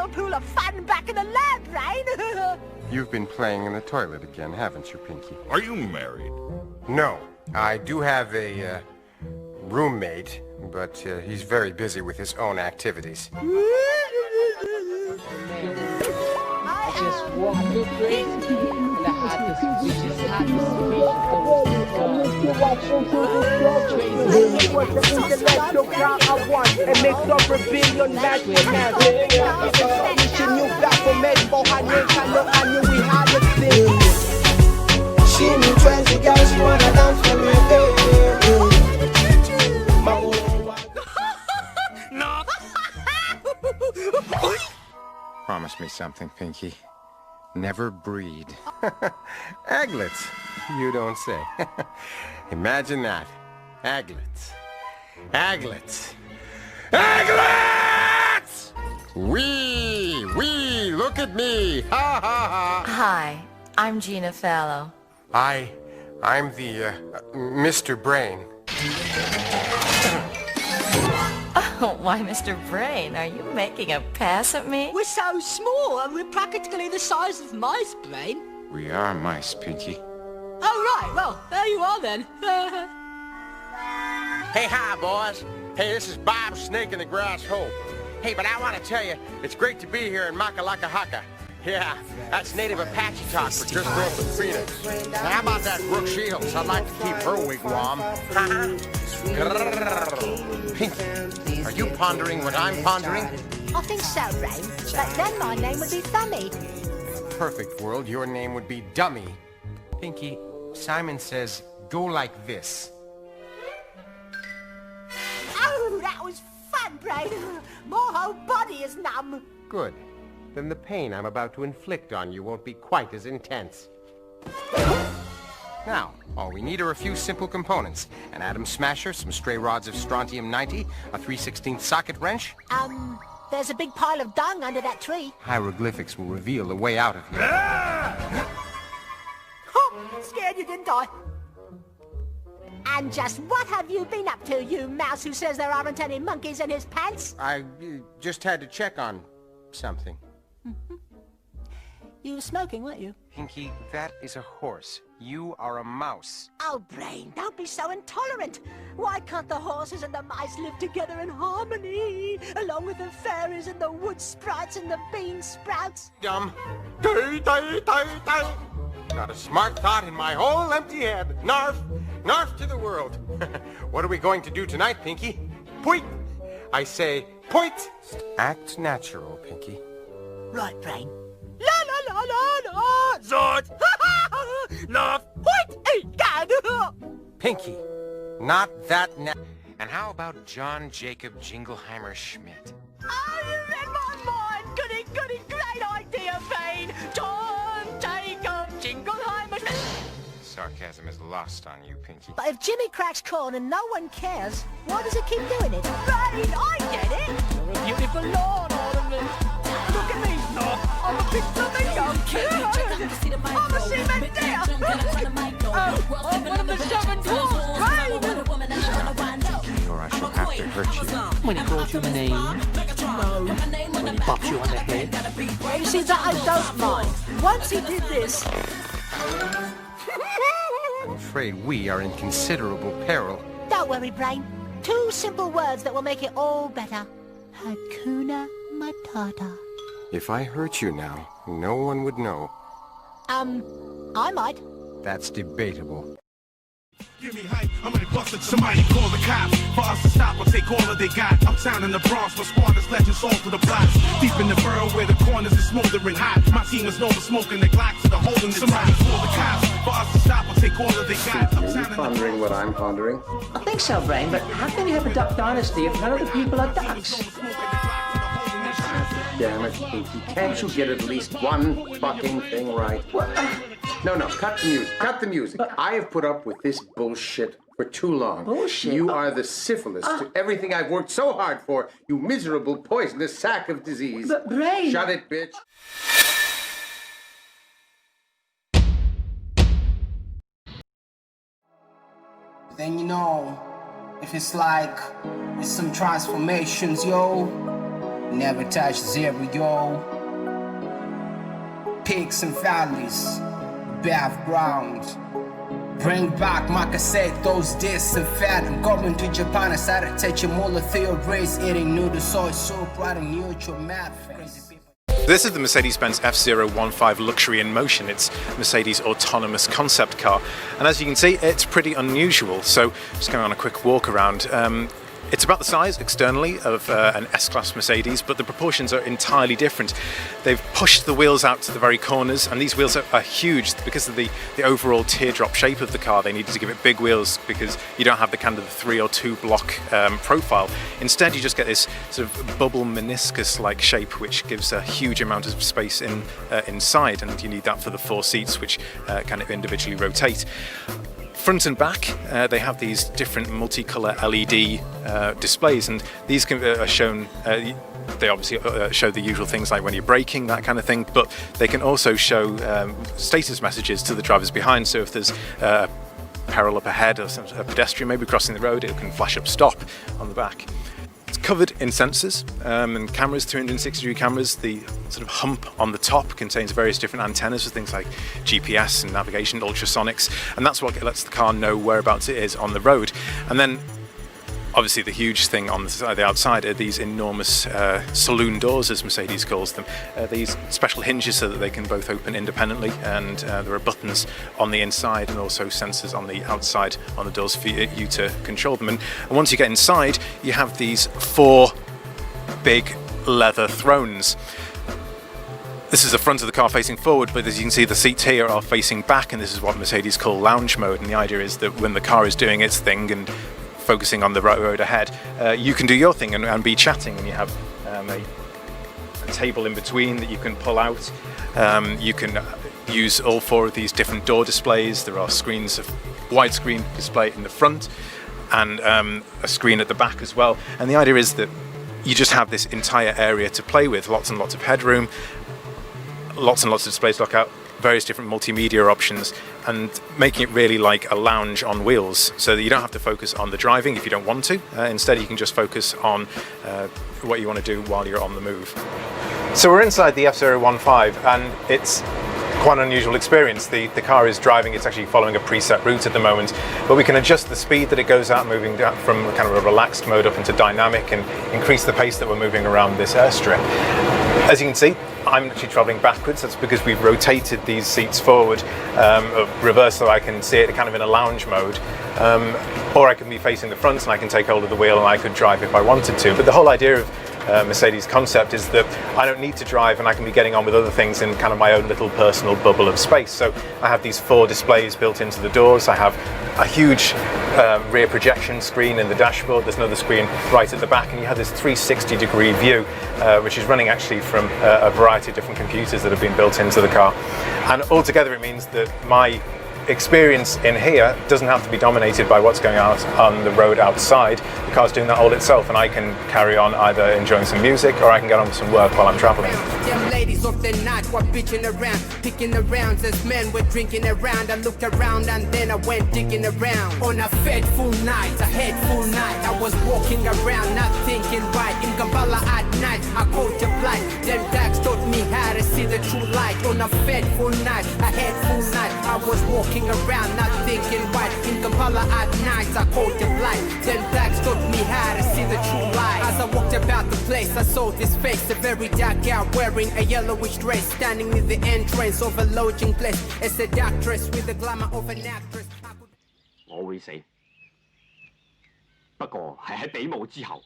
whirlpool of fun back in the lab, Brain. You've been playing in the toilet again, haven't you, Pinky? Are you married? No. I do have a roommate, but he's very busy with his own activities. Just walk through crazy the hottest bitches, Was the intellectual car I want and mix up rebellion match with magic. Information you got from Medbo, I knew we had a thing. She knew crazy girl, she wanna dance for me. No. Promise me something, Pinky. Never breed. Aglets, you don't say. Imagine that. Aglets. Aglets. Aglets! Wee! Look at me! Ha ha ha! Hi, I'm Gina Fallow. I'm the, Mr. Brain. Oh, why, Mr. Brain, are you making a pass at me? We're so small, and we're practically the size of mice, Brain. We are mice, Pinky. Oh, right, well, there you are then. Hey, hi, boys. Hey, this is Bob Snake in the Grass Hole. Hey, but I want to tell you, it's great to be here in Makalakahaka. Yeah, that's native Apache talk for just north of Phoenix. Now, how about that Brooke Shields? I'd like to keep her wigwam. Pinky, are you pondering what I'm pondering? I think so, Brain, but then my name would be Thummy. In a perfect world, your name would be Dummy. Pinky, Simon says, go like this. Oh, that was fun, Brain. My whole body is numb. Good. Then the pain I'm about to inflict on you won't be quite as intense. Now, all we need are a few simple components. An atom smasher, some stray rods of strontium-90, a 3/16 socket wrench. There's a big pile of dung under that tree. Hieroglyphics will reveal the way out of here. Scared you, didn't I? And just what have you been up to, you mouse who says there aren't any monkeys in his pants? I just had to check on something. You were smoking, weren't you? Pinky, that is a horse. You are a mouse. Oh, Brain, don't be so intolerant. Why can't the horses and the mice live together in harmony, along with the fairies and the wood sprites and the bean sprouts? Dumb. Not a smart thought in my whole empty head. Narf! Narf to the world. What are we going to do tonight, Pinky? Point! I say, point! Act natural, Pinky. Right, Brain. La la la la la! Zord! No! Point! Hey, God! Pinky, not that And how about John Jacob Jingleheimer Schmidt? Oh, you read my mind! Goody, goody, great idea, Brain! John Jacob Jingleheimer Schmidt! Sarcasm is lost on you, Pinky. But if Jimmy cracks corn and no one cares, why does he keep doing it? Brain, I get it! You're a beautiful lawn ornament! Look at me! I'm a big flamingo! I'm a cement deer! Oh, I'm one of the seven dwarfs! Or I shall have to hurt you. when he calls you names. No, when he pops you on the head. Well, you see, that I don't mind. Once he did this... I'm afraid we are in considerable peril. Don't worry, Brain. 2 simple words that will make it all better. Hakuna Matata. If I hurt you now, no one would know. I might. That's debatable. Give me hype, I'm ready to bust it. Somebody call the cops. For us to stop or take all that they got. Uptown in the Bronx, where squatters legends all to the blocks. Deep in the borough where the corners are smoldering hot. My team is known for smoking the Glocks to the holding the Somebody call the cops. For us to stop or take all that they got. Are you pondering what I'm pondering? I think so, Brain, but how can you have a duck dynasty if none of the people are ducks? Damn it, Pinky. Can't you get at least one fucking thing right? No, cut the music. Cut the music. I have put up with this bullshit for too long. Bullshit? You are the syphilis to everything I've worked so hard for, you miserable, poisonous sack of disease. But, Brain... Shut it, bitch. Then if it's like, it's some transformations, yo. Never touch zero, yo. Peaks and valleys, background. Bring back my cassette, those discs and fat. I'm going to Japan, I started teaching Muller theories, eating noodle soy soup, writing neutral math. This is the Mercedes Benz F015 Luxury in Motion. It's Mercedes' autonomous concept car. And as you can see, it's pretty unusual. So just going on a quick walk around. It's about the size externally of an S-Class Mercedes, but the proportions are entirely different. They've pushed the wheels out to the very corners, and these wheels are huge because of the overall teardrop shape of the car. They needed to give it big wheels because you don't have the kind of the 3 or 2 block profile. Instead, you just get this sort of bubble meniscus-like shape, which gives a huge amount of space inside, and you need that for the 4 seats, which kind of individually rotate. Front and back, they have these different multicolour LED displays, and these are shown. They obviously show the usual things like when you're braking, that kind of thing, but they can also show status messages to the drivers behind. So if there's a peril up ahead or a pedestrian maybe crossing the road, it can flash up stop on the back. It's covered in sensors and cameras, 360-degree cameras. The sort of hump on the top contains various different antennas for things like GPS and navigation, ultrasonics, and that's what lets the car know whereabouts it is on the road. And then obviously the huge thing on the outside are these enormous saloon doors, as Mercedes calls them. These special hinges so that they can both open independently, and there are buttons on the inside and also sensors on the outside on the doors for you to control them. And once you get inside, you have these 4 big leather thrones. This is the front of the car facing forward, but as you can see, the seats here are facing back, and this is what Mercedes call lounge mode. And the idea is that when the car is doing its thing and focusing on the road ahead, you can do your thing and be chatting, and you have a table in between that you can pull out. You can use all 4 of these different door displays. There are screens of widescreen display in the front and a screen at the back as well. And the idea is that you just have this entire area to play with, lots and lots of headroom, lots and lots of displays to look out, various different multimedia options, and making it really like a lounge on wheels, so that you don't have to focus on the driving if you don't want to. Instead, you can just focus on what you want to do while you're on the move. So we're inside the F015, and it's quite an unusual experience. The car is driving, it's actually following a preset route at the moment, but we can adjust the speed that it goes at, moving down from kind of a relaxed mode up into dynamic, and increase the pace that we're moving around this airstrip. As you can see, I'm actually travelling backwards. That's because we've rotated these seats forward, reverse, so I can see it kind of in a lounge mode. Or I can be facing the front and I can take hold of the wheel and I could drive if I wanted to. But the whole idea of Mercedes concept is that I don't need to drive, and I can be getting on with other things in kind of my own little personal bubble of space. So I have these 4 displays built into the doors. I have a huge rear projection screen in the dashboard. There's another screen right at the back, and you have this 360-degree view, which is running actually from a variety of different computers that have been built into the car. And altogether it means that my experience in here doesn't have to be dominated by what's going on the road outside. The car's doing that all itself, and I can carry on either enjoying some music or I can get on with some work while I'm traveling. Them ladies of the night were bitching around, picking around as men were drinking around. I looked around and then I went digging around. On a fateful night, a hateful night, I was walking around not thinking right. In Kampala at night, I contemplate. Them dogs taught me how to see the true light. On a fateful night, a hateful night, I was walking around not thinking right. In Kampala at night, I contemplate. Them dogs taught me how to see the true light. As I walked about the place, I saw this face, a very dark girl wearing a yellowish dress, standing in the entrance of a lodging place. It's a dark dress with the glamour of an actress. 我會死，不過係喺比武之後。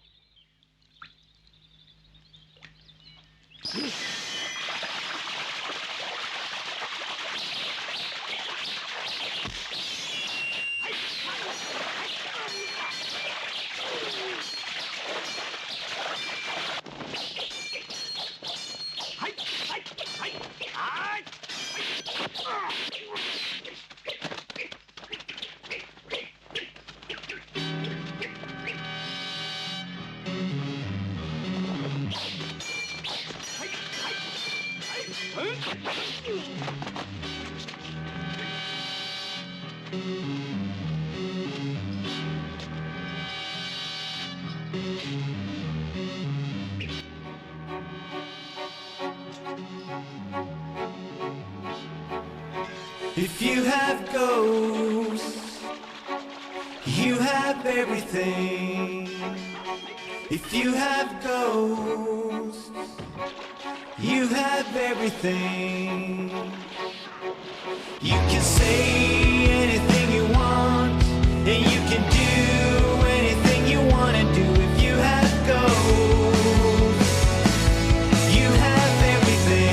If you have ghosts, you have everything. If you have ghosts, you have everything. You can say anything you want, and you can do anything you want to do. If you have ghosts, you have everything.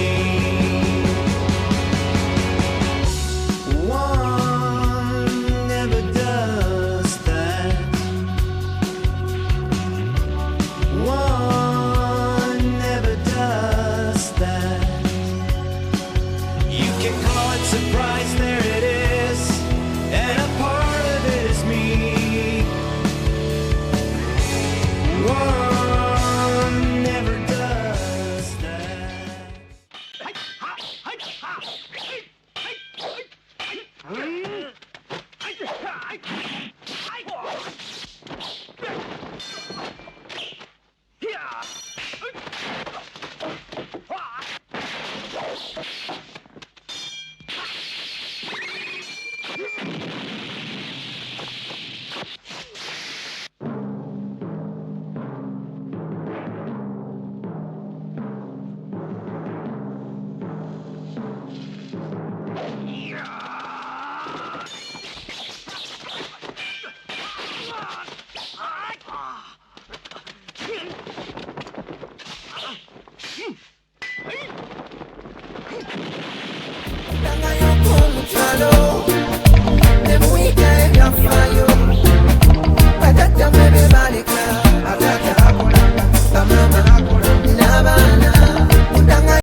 One never does that. One never does that.